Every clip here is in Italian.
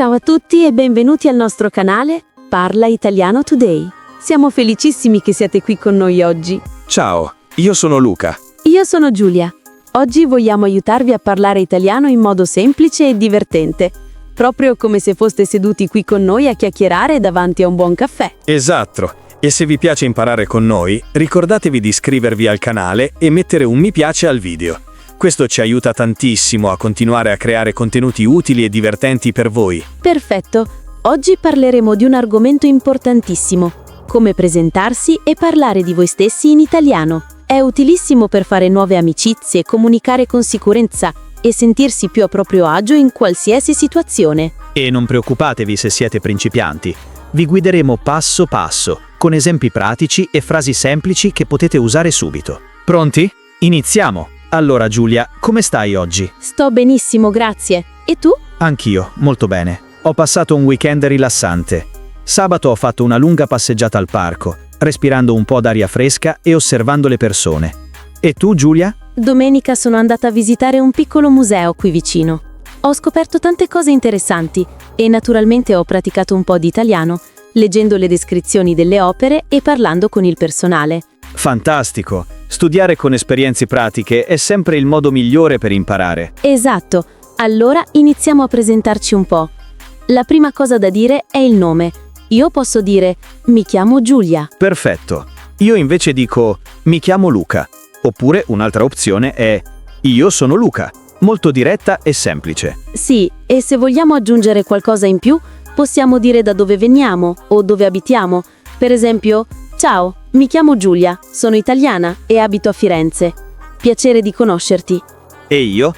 Ciao a tutti e benvenuti al nostro canale Parla Italiano Today. Siamo felicissimi che siate qui con noi oggi. Ciao, io sono Luca. Io sono Giulia. Oggi vogliamo aiutarvi a parlare italiano in modo semplice e divertente, proprio come se foste seduti qui con noi a chiacchierare davanti a un buon caffè. Esatto. E se vi piace imparare con noi, ricordatevi di iscrivervi al canale e mettere un mi piace al video. Questo ci aiuta tantissimo a continuare a creare contenuti utili e divertenti per voi. Perfetto. Oggi parleremo di un argomento importantissimo: come presentarsi e parlare di voi stessi in italiano. È utilissimo per fare nuove amicizie, comunicare con sicurezza e sentirsi più a proprio agio in qualsiasi situazione. E non preoccupatevi se siete principianti. Vi guideremo passo passo, con esempi pratici e frasi semplici che potete usare subito. Pronti? Iniziamo! Allora Giulia, come stai oggi? Sto benissimo, grazie. E tu? Anch'io, molto bene. Ho passato un weekend rilassante. Sabato ho fatto una lunga passeggiata al parco, respirando un po' d'aria fresca e osservando le persone. E tu, Giulia? Domenica sono andata a visitare un piccolo museo qui vicino. Ho scoperto tante cose interessanti e naturalmente ho praticato un po' di italiano, leggendo le descrizioni delle opere e parlando con il personale. Fantastico! Studiare con esperienze pratiche è sempre il modo migliore per imparare. Esatto. Allora iniziamo a presentarci un po'. La prima cosa da dire è il nome. Io posso dire mi chiamo Giulia. Perfetto. Io invece dico mi chiamo Luca. Oppure un'altra opzione è io sono Luca. Molto diretta e semplice. Sì, e se vogliamo aggiungere qualcosa in più, possiamo dire da dove veniamo o dove abitiamo. Per esempio, ciao, mi chiamo Giulia, sono italiana e abito a Firenze. Piacere di conoscerti. E io?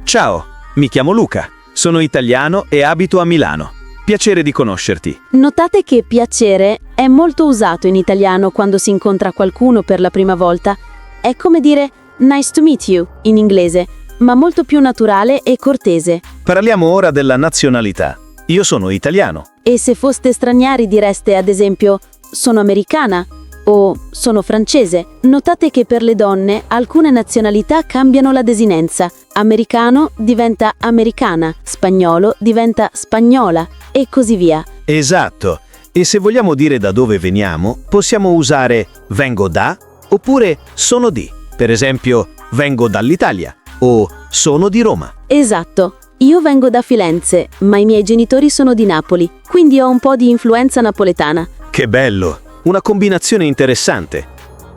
Ciao, mi chiamo Luca, sono italiano e abito a Milano. Piacere di conoscerti. Notate che piacere è molto usato in italiano quando si incontra qualcuno per la prima volta. È come dire nice to meet you in inglese, ma molto più naturale e cortese. Parliamo ora della nazionalità. Io sono italiano. E se foste stranieri direste ad esempio sono americana o sono francese. Notate che per le donne alcune nazionalità cambiano la desinenza. Americano diventa americana, spagnolo diventa spagnola e così via. Esatto. E se vogliamo dire da dove veniamo, possiamo usare vengo da oppure sono di. Per esempio, vengo dall'Italia o sono di Roma. Esatto. Io vengo da Firenze, ma i miei genitori sono di Napoli, quindi ho un po' di influenza napoletana. Che bello! Una combinazione interessante.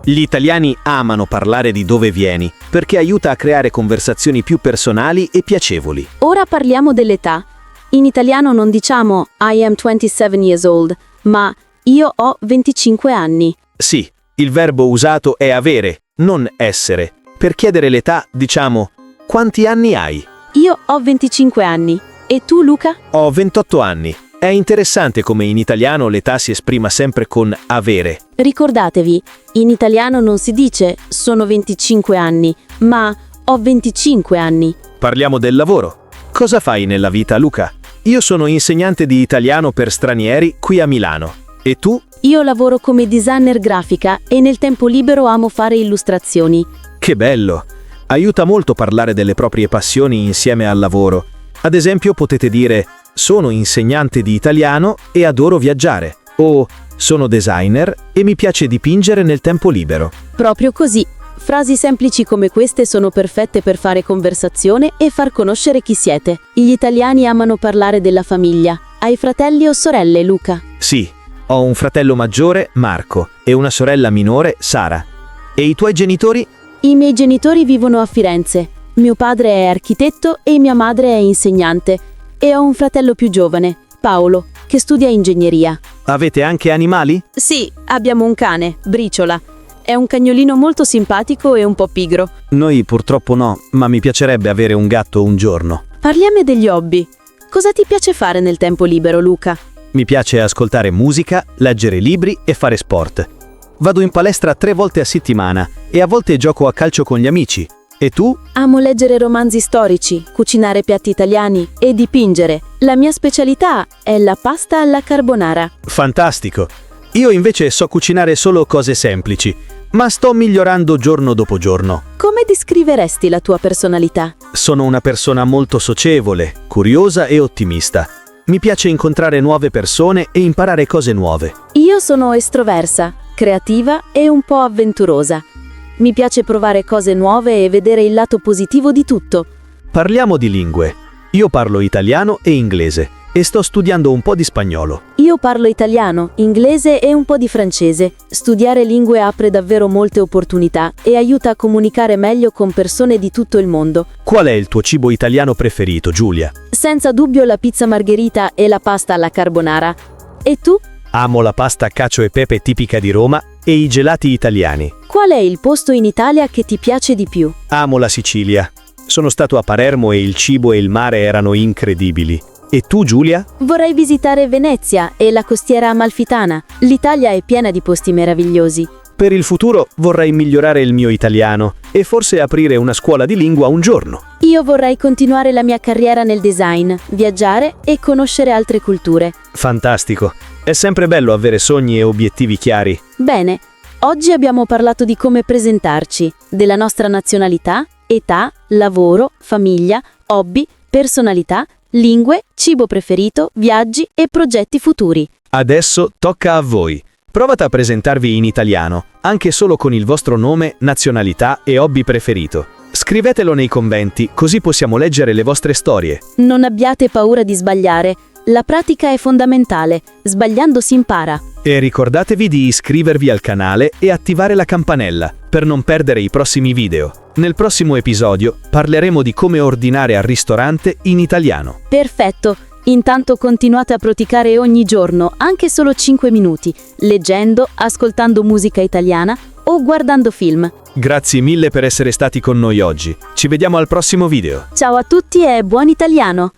Gli italiani amano parlare di dove vieni, perché aiuta a creare conversazioni più personali e piacevoli. Ora parliamo dell'età. In italiano non diciamo I am 27 years old, ma io ho 25 anni. Sì, il verbo usato è avere, non essere. Per chiedere l'età diciamo quanti anni hai? Io ho 25 anni. E tu, Luca? Ho 28 anni. È interessante come in italiano l'età si esprima sempre con avere. Ricordatevi, in italiano non si dice sono 25 anni, ma ho 25 anni. Parliamo del lavoro. Cosa fai nella vita, Luca? Io sono insegnante di italiano per stranieri qui a Milano. E tu? Io lavoro come designer grafica e nel tempo libero amo fare illustrazioni. Che bello! Aiuta molto parlare delle proprie passioni insieme al lavoro. Ad esempio potete dire sono insegnante di italiano e adoro viaggiare. O sono designer e mi piace dipingere nel tempo libero. Proprio così. Frasi semplici come queste sono perfette per fare conversazione e far conoscere chi siete. Gli italiani amano parlare della famiglia. Hai fratelli o sorelle, Luca? Sì, ho un fratello maggiore, Marco, e una sorella minore, Sara. E i tuoi genitori? I miei genitori vivono a Firenze. Mio padre è architetto e mia madre è insegnante. E ho un fratello più giovane, Paolo, che studia ingegneria. Avete anche animali? Sì, abbiamo un cane, Briciola. È un cagnolino molto simpatico e un po' pigro. Noi purtroppo no, ma mi piacerebbe avere un gatto un giorno. Parliamo degli hobby. Cosa ti piace fare nel tempo libero, Luca? Mi piace ascoltare musica, leggere libri e fare sport. Vado in palestra 3 volte a settimana e a volte gioco a calcio con gli amici. E tu? Amo leggere romanzi storici, cucinare piatti italiani e dipingere. La mia specialità è la pasta alla carbonara. Fantastico! Io invece so cucinare solo cose semplici, ma sto migliorando giorno dopo giorno. Come descriveresti la tua personalità? Sono una persona molto socievole, curiosa e ottimista. Mi piace incontrare nuove persone e imparare cose nuove. Io sono estroversa, creativa e un po' avventurosa. Mi piace provare cose nuove e vedere il lato positivo di tutto. Parliamo di lingue. Io parlo italiano e inglese e sto studiando un po' di spagnolo. Io parlo italiano, inglese e un po' di francese. Studiare lingue apre davvero molte opportunità e aiuta a comunicare meglio con persone di tutto il mondo. Qual è il tuo cibo italiano preferito, Giulia? Senza dubbio la pizza margherita e la pasta alla carbonara. E tu? Amo la pasta cacio e pepe tipica di Roma e i gelati italiani. Qual è il posto in Italia che ti piace di più? Amo la Sicilia. Sono stato a Palermo e il cibo e il mare erano incredibili. E tu, Giulia? Vorrei visitare Venezia e la costiera amalfitana. L'Italia è piena di posti meravigliosi. Per il futuro vorrei migliorare il mio italiano e forse aprire una scuola di lingua un giorno. Io vorrei continuare la mia carriera nel design, viaggiare e conoscere altre culture. Fantastico. È sempre bello avere sogni e obiettivi chiari. Bene, oggi abbiamo parlato di come presentarci, della nostra nazionalità, età, lavoro, famiglia, hobby, personalità, lingue, cibo preferito, viaggi e progetti futuri. Adesso tocca a voi. Provate a presentarvi in italiano, anche solo con il vostro nome, nazionalità e hobby preferito. Scrivetelo nei commenti, così possiamo leggere le vostre storie. Non abbiate paura di sbagliare. La pratica è fondamentale. Sbagliando si impara. E ricordatevi di iscrivervi al canale e attivare la campanella per non perdere i prossimi video. Nel prossimo episodio parleremo di come ordinare al ristorante in italiano. Perfetto. Intanto continuate a praticare ogni giorno, anche solo 5 minuti, leggendo, ascoltando musica italiana o guardando film. Grazie mille per essere stati con noi oggi. Ci vediamo al prossimo video. Ciao a tutti e buon italiano!